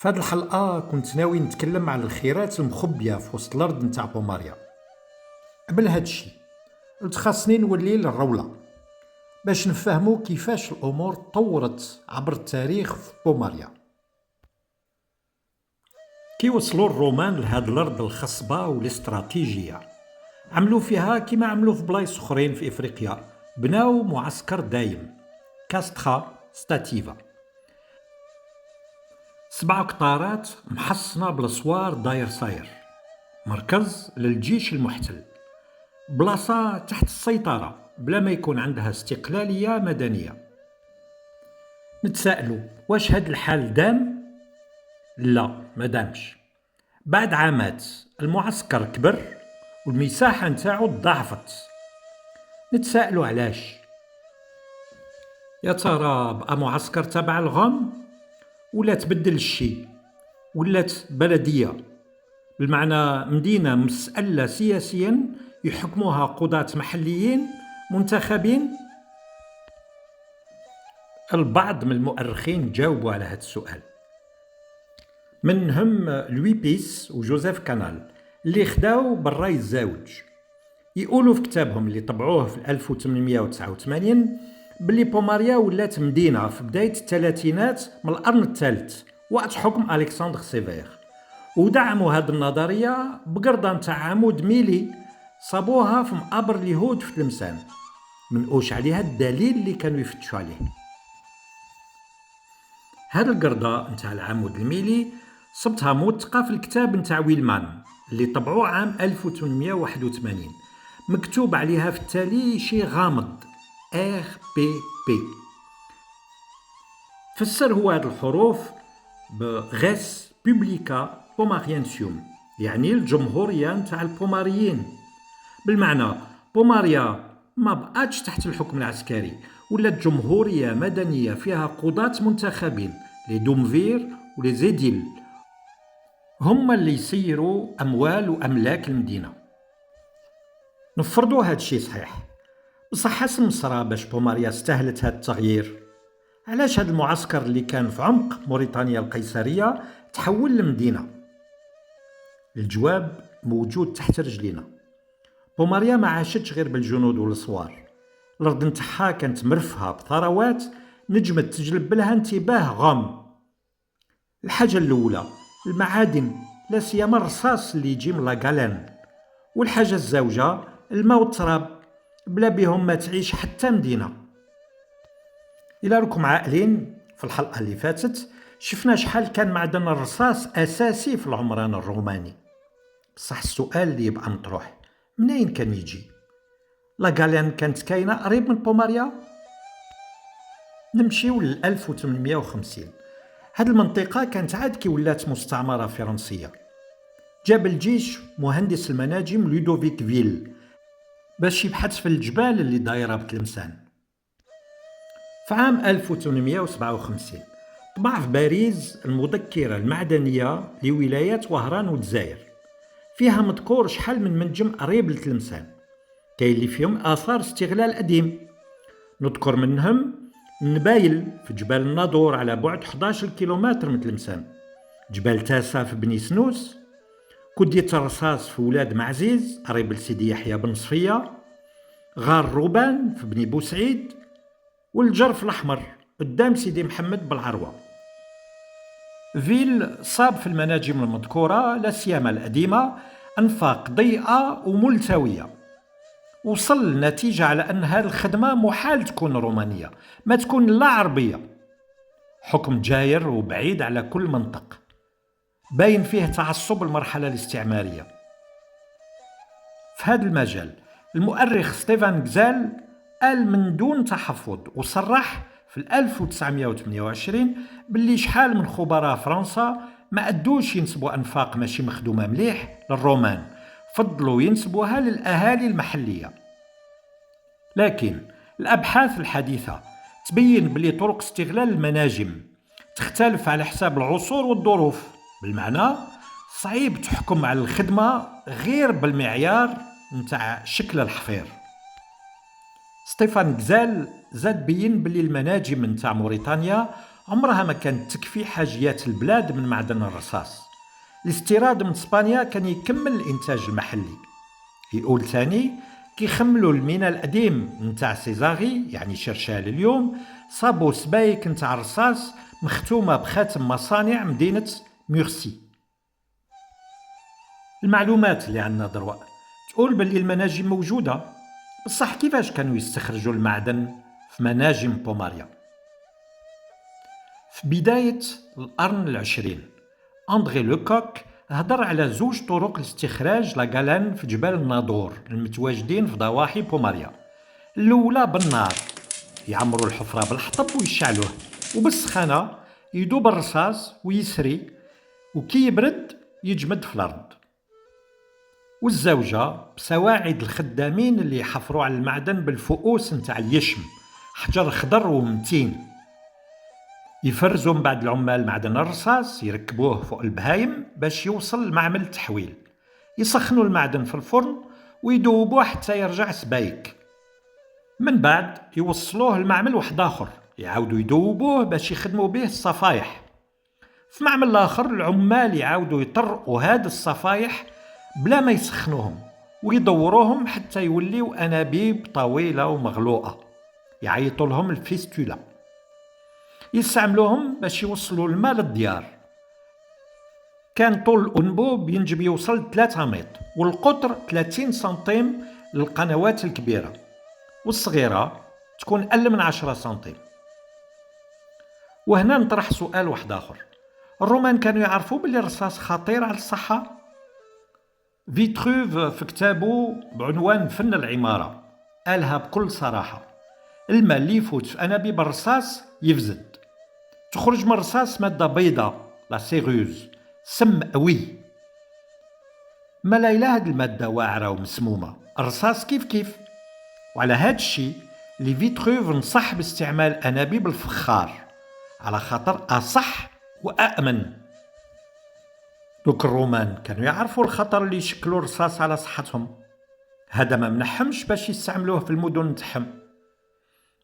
في هذه الحلقة كنت ناوي نتكلم على الخيرات المخبية في وسط الأرض نتاع بوماريا. قبل هادشي قلت خاصني نولي للرولة باش نفهمو كيفاش الأمور تطورت عبر التاريخ في بوماريا. كي وصلوا الرومان لهاد الأرض الخصبة والاستراتيجية عملوا فيها كما عملوا في بلايص أخرين في إفريقيا، بناو معسكر دايم كاستخا ستاتيفا، 7 قطارات محصنة بالأسوار داير صاير، مركز للجيش المحتل، بلاصة تحت السيطرة بلا ما يكون عندها استقلالية مدنية. نتسائلوا واش هاد الحال دام؟ لا، ما دامش. بعد عامات المعسكر كبر والمساحة نتاعو ضعفت. نتسائلوا علاش؟ يا ترى بقى معسكر تبع الغام ولا تبدل الشيء ولات بلدية، بالمعنى مدينة مسألة سياسيا يحكموها قضاة محليين منتخبين؟ البعض من المؤرخين جاوبوا على هذا السؤال، منهم لوي بيس وجوزيف كانال اللي خداو بالرأي الزاوج. يقولوا في كتابهم اللي طبعوه في 1889 بلي بوماريا ولات مدينة في بداية الثلاثينات من القرن الثالث وقت حكم ألكسندر سيفير، ودعموا هذه النظرية بقردة نتاع عمود ميلي صابوها في مقابر اليهود في تلمسان، منقوش عليها الدليل اللي كانوا يفتشوا عليه. هذه القردة نتاع العمود الميلي صبتها موثقة في الكتاب نتاع ويلمان اللي طبعوه عام 1881، مكتوب عليها في التالي شي غامض RPP. فسر هو هذه الحروف بغيس بوبليكا بوماريانسيوم، يعني الجمهورية نتاع البوماريين، بالمعنى بوماريا ما بقاتش تحت الحكم العسكري، ولات جمهورية مدنية فيها قضاة منتخبين، لي دومفير ولي زيديل هما اللي يسيروا أموال وأملاك المدينة. نفرضوا هاد الشي صحيح، بصح حسن مصرا باش بوماريا استهلت هاد التغيير؟ علاش هاد المعسكر اللي كان في عمق موريتانيا القيصرية تحول لمدينة؟ الجواب موجود تحت رجلينا. بوماريا ما عاشتش غير بالجنود والصوار، الأرض نتاعها كانت مرفهة بثروات نجمت تجلب لها انتباه غام. الحاجة الأولى المعادن، لا سيما الرصاص اللي يجي من لاغالين، والحاجة الزوجة الماء والتراب، بلا بهم ما تعيش حتى مدينة. إلا راكم عاقلين في الحلقة اللي فاتت شفنا شحال كان معدن الرصاص أساسي في العمران الروماني، بصح السؤال اللي يبقى مطروح منين كان يجي؟ لاغالين كانت كاينة قريب من بوماريا؟ نمشيو ل 1850. هاد المنطقة كانت عاد كي ولات مستعمرة فرنسية. جاب الجيش مهندس المناجم لودوفيك فيل باش يبحث في الجبال اللي دايرة بتلمسان. في عام 1857 طبع في باريس المذكرة المعدنية لولايات وهران والجزائر، فيها مذكور شحال من منجم قريب لتلمسان كاين اللي فيهم آثار استغلال قديم. نذكر منهم النبايل في جبال الناظور على بعد 11 كيلومتر من تلمسان، جبال تاسا في بني سنوس، كدية الرصاص في ولاد معزيز قريب لسيدي يحيى بن صفية، غار روبان في بني بوسعيد، والجرف الأحمر قدام سيدي محمد بالعروة. فيل صاب في المناجم المذكورة لا سيما القديمة أنفاق ضيئة وملتوية، وصل لنتيجة على أن هذه الخدمة محال تكون رومانية، ما تكون لا عربية. حكم جاير وبعيد على كل منطق، باين فيه تعصب المرحلة الاستعمارية. في هذا المجال المؤرخ ستيفان غزال قال من دون تحفظ وصرح في 1928 باللي شحال من خبراء فرنسا ما أدوش ينسبوا أنفاق ماشي مخدومة مليح للرومان، فضلوا ينسبوها للأهالي المحلية. لكن الأبحاث الحديثة تبين بلي طرق استغلال المناجم تختلف على حساب العصور والظروف، بالمعنى صعيب تحكم على الخدمة غير بالمعيار نتاع شكل الحفير. ستيفان غزال زاد بين بلي المناجم نتاع موريتانيا عمرها ما كانت تكفي حاجيات البلاد من معدن الرصاص. الاستيراد من اسبانيا كان يكمل الانتاج المحلي. يقول ثاني كيخملوا المينا القديم نتاع سيزاغي يعني شرشال اليوم، صابوا سبايك نتاع الرصاص مختومة بخاتم مصانع مدينة ميرسي. المعلومات اللي عندنا دروا تقول باللي المناجم موجودة، بصح كيفاش كانوا يستخرجوا المعدن في مناجم بوماريا؟ في بداية القرن العشرين أندري لوكوك هضر على زوج طرق لاستخراج لاغالان في جبال الناظور المتواجدين في ضواحي بوماريا. الأولى بالنار، يعمروا الحفرة بالحطب ويشعلوه، وبالسخانة يدوب الرصاص ويسري، وكي يبرد يجمد في الأرض. والزوجة بسواعد الخدامين اللي يحفروا على المعدن بالفؤوس نتاع اليشم، حجر خضر ومتين. يفرزوا من بعد العمال معدن الرصاص يركبوه فوق البهايم باش يوصل لمعمل التحويل. يسخنوا المعدن في الفرن ويدوبوه حتى يرجع سبايك. من بعد يوصلوه لمعمل واحد آخر يعاودوا يدوبوه باش يخدموا به الصفايح. في معمل آخر العمال يعاودوا يطرقوا هاد الصفايح بلا ما يسخنوهم ويدوروهم حتى يوليو أنابيب طويلة ومغلوقة يعيطوا لهم الفيستولا. يستعملوهم باش يوصلوا الماء للديار. كان طول الأنبوب ينجم يوصل 3 متر، والقطر 30 سنتيم للقنوات الكبيرة، والصغيرة تكون أقل من 10 سنتيم. وهنا نطرح سؤال واحد آخر، الرومان كانوا يعرفوا بلي الرصاص خطير على الصحة؟ فيتروف في كتابه بعنوان فن العمارة قالها بكل صراحة، الماء اللي يفوت في أنابيب الرصاص يفزد، تخرج من الرصاص مادة بيضاء لا سيغوز، سم قوي. ما لا إلا هاد المادة واعرة ومسمومة، الرصاص كيف. وعلى هاد الشي اللي فيتروف نصح باستعمال أنابيب الفخار على خاطر أصح وأأمن. دوك الرومان كانوا يعرفوا الخطر اللي يشكلوا الرصاص على صحتهم، هذا ما منحمش باش يستعملوه في المدن نتاعهم.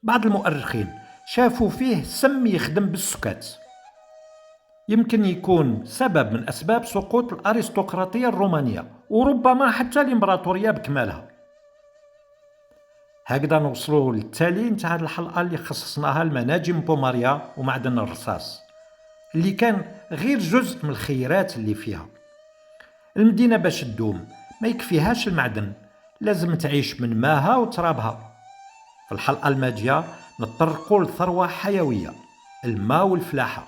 بعض المؤرخين شافوا فيه سم يخدم بالسكات، يمكن يكون سبب من أسباب سقوط الأرستقراطية الرومانية وربما حتى الإمبراطورية بكمالها. هكذا نوصلوا للتالي نتاع هذه الحلقة اللي خصصناها لمناجم بوماريا ومعدن الرصاص، اللي كان غير جزء من الخيرات اللي فيها. المدينة باش تدوم ما يكفيهاش المعدن، لازم تعيش من ماها وترابها. في الحلقة الماجية نتطرقوا لثروة حيوية، الماء والفلاحة.